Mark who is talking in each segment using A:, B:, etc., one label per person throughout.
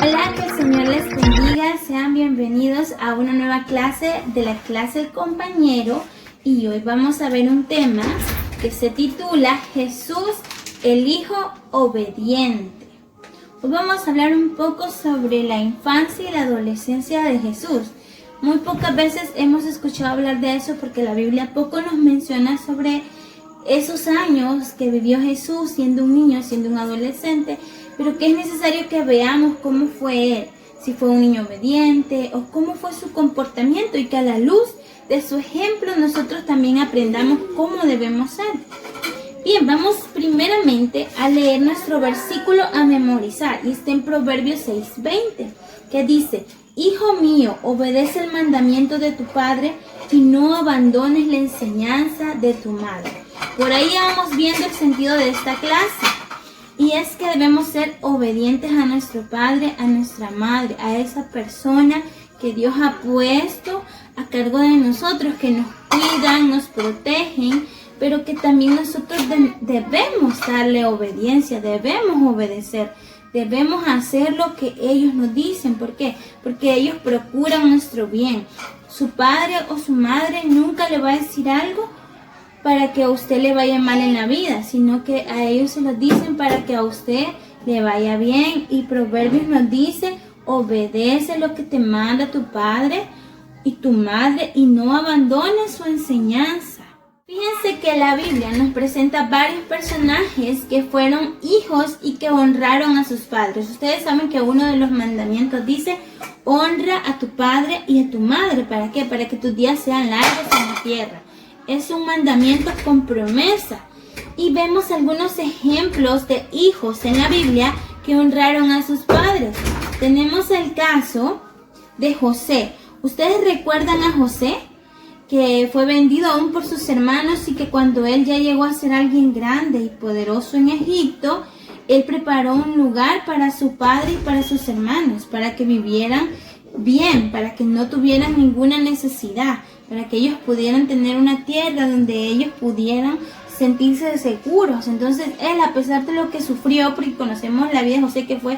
A: Hola, que el Señor les bendiga, sean bienvenidos a una nueva clase de la clase El Compañero, y hoy vamos a ver un tema que se titula Jesús, el Hijo Obediente. Hoy vamos a hablar un poco sobre la infancia y la adolescencia de Jesús. Muy pocas veces hemos escuchado hablar de eso porque la Biblia poco nos menciona sobre esos años que vivió Jesús siendo un niño, siendo un adolescente, pero que es necesario que veamos cómo fue él, si fue un niño obediente o cómo fue su comportamiento, y que a la luz de su ejemplo nosotros también aprendamos cómo debemos ser. Bien, vamos primeramente a leer nuestro versículo a memorizar, y está en Proverbios 6:20, que dice: Hijo mío, obedece el mandamiento de tu padre y no abandones la enseñanza de tu madre. Por ahí vamos viendo el sentido de esta clase. Y es que debemos ser obedientes a nuestro padre, a nuestra madre, a esa persona que Dios ha puesto a cargo de nosotros, que nos cuidan, nos protegen, pero que también nosotros debemos darle obediencia, debemos obedecer, debemos hacer lo que ellos nos dicen. ¿Por qué? Porque ellos procuran nuestro bien. Su padre o su madre nunca le va a decir algo para que a usted le vaya mal en la vida, sino que a ellos se lo dicen para que a usted le vaya bien. Y Proverbios nos dice: obedece lo que te manda tu padre y tu madre y no abandones su enseñanza. Fíjense que la Biblia nos presenta varios personajes que fueron hijos y que honraron a sus padres. Ustedes saben que uno de los mandamientos dice: honra a tu padre y a tu madre. ¿Para qué? Para que tus días sean largos en la tierra. Es un mandamiento con promesa. Y vemos algunos ejemplos de hijos en la Biblia que honraron a sus padres. Tenemos el caso de José. ¿Ustedes recuerdan a José? Que fue vendido aún por sus hermanos, y que cuando él ya llegó a ser alguien grande y poderoso en Egipto, él preparó un lugar para su padre y para sus hermanos, para que vivieran bien, para que no tuvieran ninguna necesidad, para que ellos pudieran tener una tierra donde ellos pudieran sentirse seguros. Entonces él, a pesar de lo que sufrió, porque conocemos la vida de José, que fue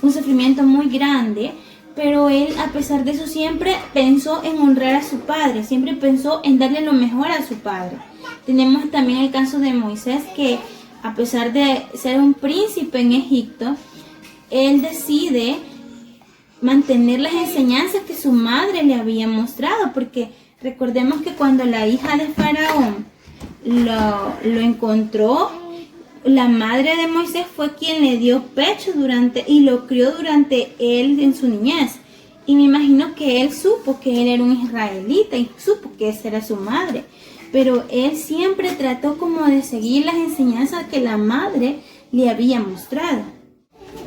A: un sufrimiento muy grande, pero él, a pesar de eso, siempre pensó en honrar a su padre, siempre pensó en darle lo mejor a su padre. Tenemos también el caso de Moisés, que a pesar de ser un príncipe en Egipto, él decide mantener las enseñanzas que su madre le había mostrado, porque recordemos que cuando la hija de Faraón lo encontró, la madre de Moisés fue quien le dio pecho y lo crió durante él en su niñez. Y me imagino que él supo que él era un israelita y supo que esa era su madre. Pero él siempre trató como de seguir las enseñanzas que la madre le había mostrado.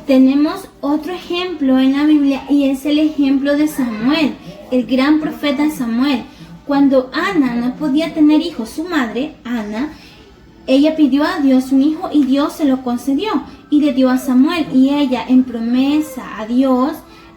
A: Tenemos otro ejemplo en la Biblia, y es el ejemplo de Samuel, el gran profeta Samuel. Cuando Ana no podía tener hijos, su madre, Ana, ella pidió a Dios un hijo y Dios se lo concedió y le dio a Samuel, y ella, en promesa a Dios,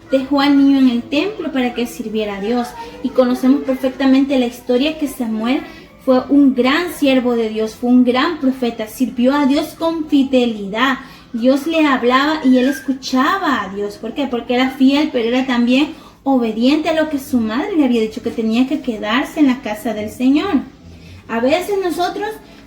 A: dejó al niño en el templo para que sirviera a Dios. Y conocemos perfectamente la historia, que Samuel fue un gran siervo de Dios, fue un gran profeta, sirvió a Dios con fidelidad. Dios le hablaba y él escuchaba a Dios. ¿Por qué? Porque era fiel, pero era también obediente a lo que su madre le había dicho, que tenía que quedarse en la casa del Señor. A veces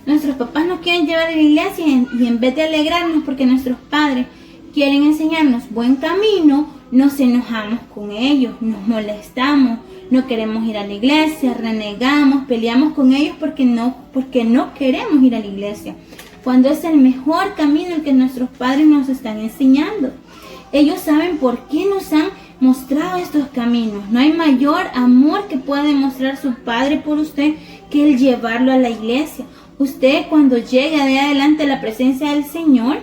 A: nuestros papás nos quieren llevar a la iglesia, y en vez de alegrarnos porque nuestros padres quieren enseñarnos buen camino, nos enojamos con ellos, nos molestamos, no queremos ir a la iglesia, renegamos, peleamos con ellos porque no queremos ir a la iglesia, cuando es el mejor camino el que nuestros padres nos están enseñando. Ellos saben por qué nos han mostrado estos caminos. No hay mayor amor que pueda demostrar su padre por usted que el llevarlo a la iglesia. Usted, cuando llegue de adelante a la presencia del Señor,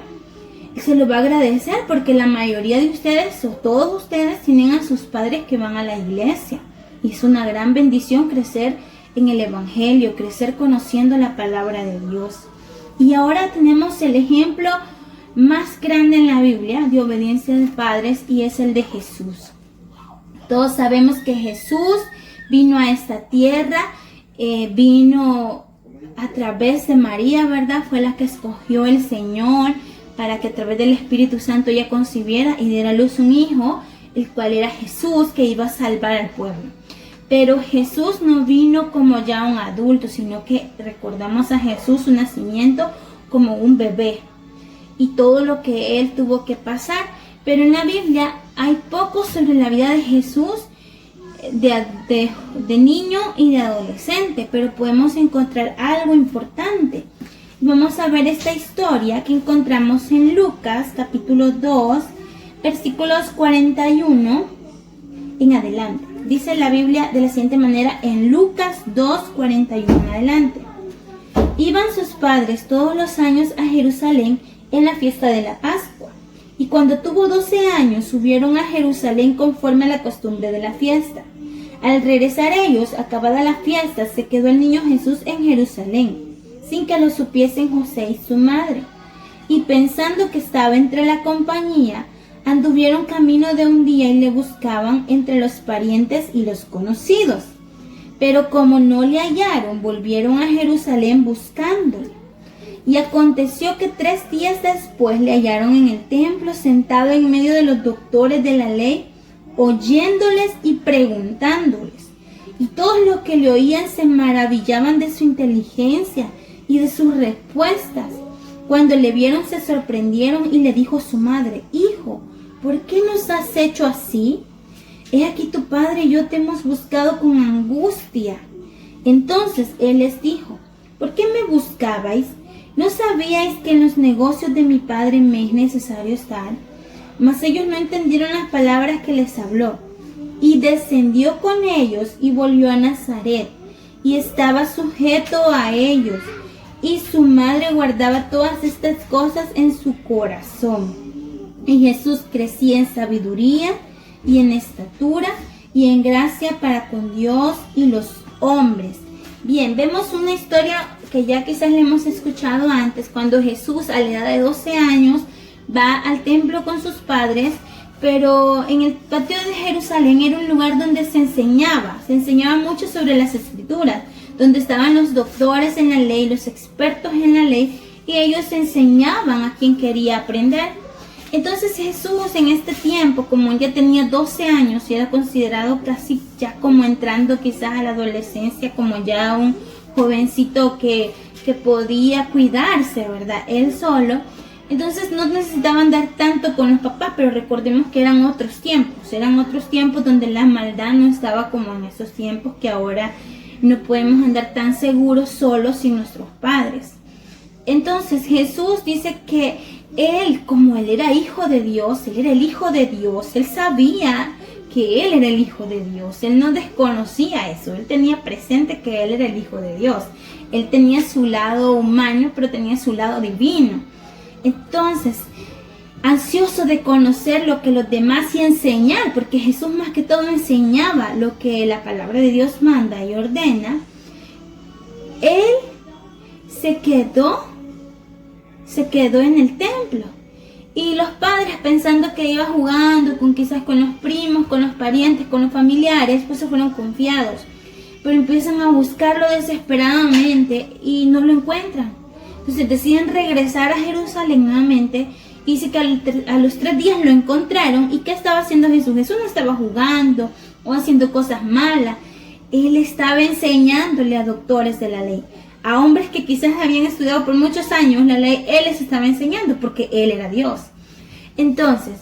A: se lo va a agradecer, porque la mayoría de ustedes, o todos ustedes, tienen a sus padres que van a la iglesia. Y es una gran bendición crecer en el Evangelio, crecer conociendo la palabra de Dios. Y ahora tenemos el ejemplo más grande en la Biblia de obediencia de padres, y es el de Jesús. Todos sabemos que Jesús vino a esta tierra, vino a través de María, ¿verdad? Fue la que escogió el Señor para que a través del Espíritu Santo ella concibiera y diera a luz un hijo, el cual era Jesús, que iba a salvar al pueblo. Pero Jesús no vino como ya un adulto, sino que recordamos a Jesús su nacimiento como un bebé y todo lo que él tuvo que pasar. Pero en la Biblia hay poco sobre la vida de Jesús de niño y de adolescente, pero podemos encontrar algo importante. Vamos a ver esta historia que encontramos en Lucas capítulo 2, versículos 41 en adelante. Dice la Biblia de la siguiente manera en Lucas 2, 41 en adelante. Iban sus padres todos los años a Jerusalén en la fiesta de la Pascua. Y cuando tuvo 12 años subieron a Jerusalén conforme a la costumbre de la fiesta. Al regresar ellos, acabada la fiesta, se quedó el niño Jesús en Jerusalén, sin que lo supiesen José y su madre. Y pensando que estaba entre la compañía, anduvieron camino de un día y le buscaban entre los parientes y los conocidos. Pero como no le hallaron, volvieron a Jerusalén buscándole. Y aconteció que 3 días después le hallaron en el templo, sentado en medio de los doctores de la ley, oyéndoles y preguntándoles. Y todos los que le oían se maravillaban de su inteligencia y de sus respuestas. Cuando le vieron se sorprendieron y le dijo su madre: Hijo, ¿por qué nos has hecho así? He aquí tu padre y yo te hemos buscado con angustia. Entonces él les dijo: ¿por qué me buscabais? ¿No sabíais que en los negocios de mi padre me es necesario estar? Mas ellos no entendieron las palabras que les habló. Y descendió con ellos y volvió a Nazaret, y estaba sujeto a ellos. Y su madre guardaba todas estas cosas en su corazón. Y Jesús crecía en sabiduría y en estatura y en gracia para con Dios y los hombres. Bien, vemos una historia que ya quizás le hemos escuchado antes, cuando Jesús a la edad de 12 años va al templo con sus padres, pero en el patio de Jerusalén era un lugar donde se enseñaba mucho sobre las escrituras, donde estaban los doctores en la ley, los expertos en la ley, y ellos enseñaban a quien quería aprender. Entonces Jesús en este tiempo, como ya tenía 12 años y era considerado casi ya como entrando quizás a la adolescencia, como ya un jovencito que podía cuidarse, ¿verdad? Él solo. Entonces no necesitaban andar tanto con los papás, pero recordemos que eran otros tiempos donde la maldad no estaba como en esos tiempos que ahora no podemos andar tan seguros solos sin nuestros padres. Entonces Jesús dice que él, como él era hijo de Dios, él era el hijo de Dios, él sabía que él era el hijo de Dios, él no desconocía eso, él tenía presente que él era el hijo de Dios, él tenía su lado humano, pero tenía su lado divino. Entonces, ansioso de conocer lo que los demás y enseñar, porque Jesús más que todo enseñaba lo que la palabra de Dios manda y ordena, él se quedó en el templo. Y los padres, pensando que iba jugando quizás con los primos, con los parientes, con los familiares, pues se fueron confiados. Pero empiezan a buscarlo desesperadamente y no lo encuentran. Entonces deciden regresar a Jerusalén nuevamente. Y dice que a los 3 días lo encontraron. ¿Y qué estaba haciendo Jesús? Jesús no estaba jugando o haciendo cosas malas. Él estaba enseñándole a doctores de la ley, a hombres que quizás habían estudiado por muchos años la ley. Él les estaba enseñando porque Él era Dios. Entonces,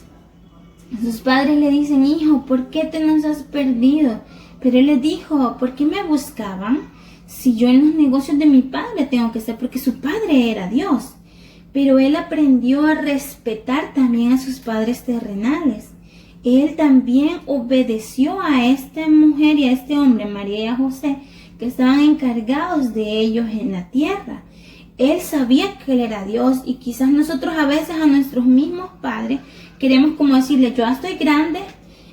A: sus padres le dicen: Hijo, ¿por qué te nos has perdido? Pero Él les dijo: ¿por qué me buscaban? Si yo en los negocios de mi padre tengo que estar, porque su padre era Dios. Pero Él aprendió a respetar también a sus padres terrenales. Él también obedeció a esta mujer y a este hombre, María y a José, que estaban encargados de ellos en la tierra. Él sabía que Él era Dios, y quizás nosotros a veces a nuestros mismos padres queremos como decirle: yo ya estoy grande,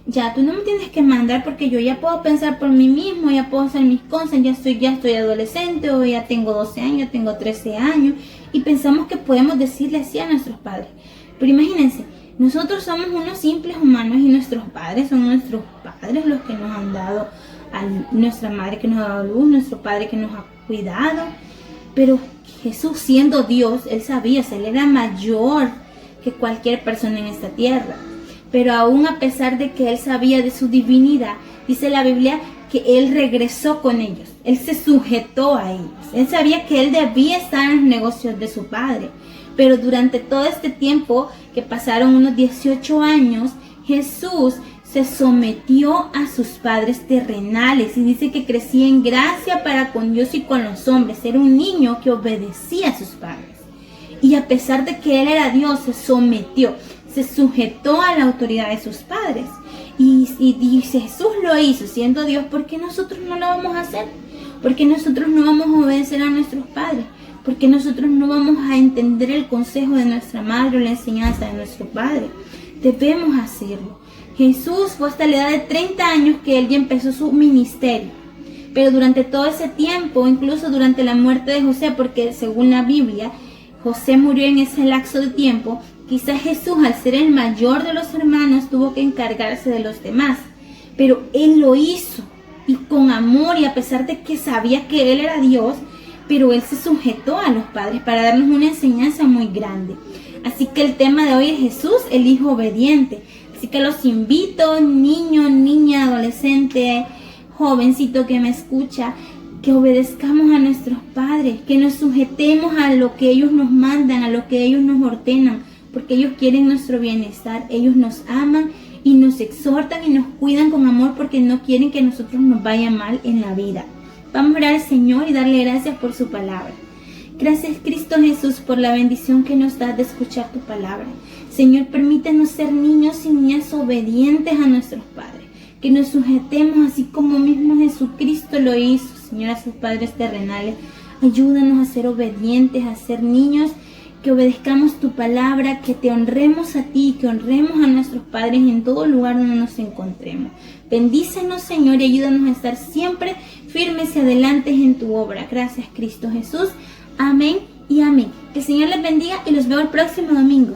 A: ya tú no me tienes que mandar porque yo ya puedo pensar por mí mismo, ya puedo hacer mis cosas, ya estoy adolescente, o ya tengo 12 años, tengo 13 años, y pensamos que podemos decirle así a nuestros padres. Pero imagínense, nosotros somos unos simples humanos y nuestros padres son nuestros padres, los que nos han dado, nuestra madre que nos ha dado luz, nuestro padre que nos ha cuidado. Pero Jesús, siendo Dios, Él sabía, Él era mayor que cualquier persona en esta tierra. Pero aún a pesar de que él sabía de su divinidad, dice la Biblia que él regresó con ellos. Él se sujetó a ellos. Él sabía que él debía estar en los negocios de su padre. Pero durante todo este tiempo, que pasaron unos 18 años, Jesús se sometió a sus padres terrenales y dice que crecía en gracia para con Dios y con los hombres. Era un niño que obedecía a sus padres. Y a pesar de que él era Dios, se sometió, se sujetó a la autoridad de sus padres. Y dice, Jesús lo hizo siendo Dios, ¿por qué nosotros no lo vamos a hacer? ¿Por qué nosotros no vamos a obedecer a nuestros padres? ¿Por qué nosotros no vamos a entender el consejo de nuestra madre o la enseñanza de nuestro padre? Debemos hacerlo. Jesús fue hasta la edad de 30 años que él ya empezó su ministerio. Pero durante todo ese tiempo, incluso durante la muerte de José, porque según la Biblia, José murió en ese lapso de tiempo, quizás Jesús, al ser el mayor de los hermanos, tuvo que encargarse de los demás. Pero él lo hizo, y con amor, y a pesar de que sabía que él era Dios, pero él se sujetó a los padres para darnos una enseñanza muy grande. Así que el tema de hoy es Jesús, el hijo obediente. Así que los invito, niño, niña, adolescente, jovencito que me escucha, que obedezcamos a nuestros padres, que nos sujetemos a lo que ellos nos mandan, a lo que ellos nos ordenan, porque ellos quieren nuestro bienestar, ellos nos aman y nos exhortan y nos cuidan con amor porque no quieren que nosotros nos vaya mal en la vida. Vamos a orar al Señor y darle gracias por su palabra. Gracias, Cristo Jesús, por la bendición que nos das de escuchar tu palabra. Señor, permítanos ser niños y niñas obedientes a nuestros padres, que nos sujetemos así como mismo Jesucristo lo hizo, Señor, a sus padres terrenales. Ayúdanos a ser obedientes, a ser niños, que obedezcamos tu palabra, que te honremos a ti, que honremos a nuestros padres en todo lugar donde nos encontremos. Bendícenos, Señor, y ayúdanos a estar siempre firmes y adelantes en tu obra. Gracias, Cristo Jesús. Amén y amén. Que el Señor les bendiga y los veo el próximo domingo.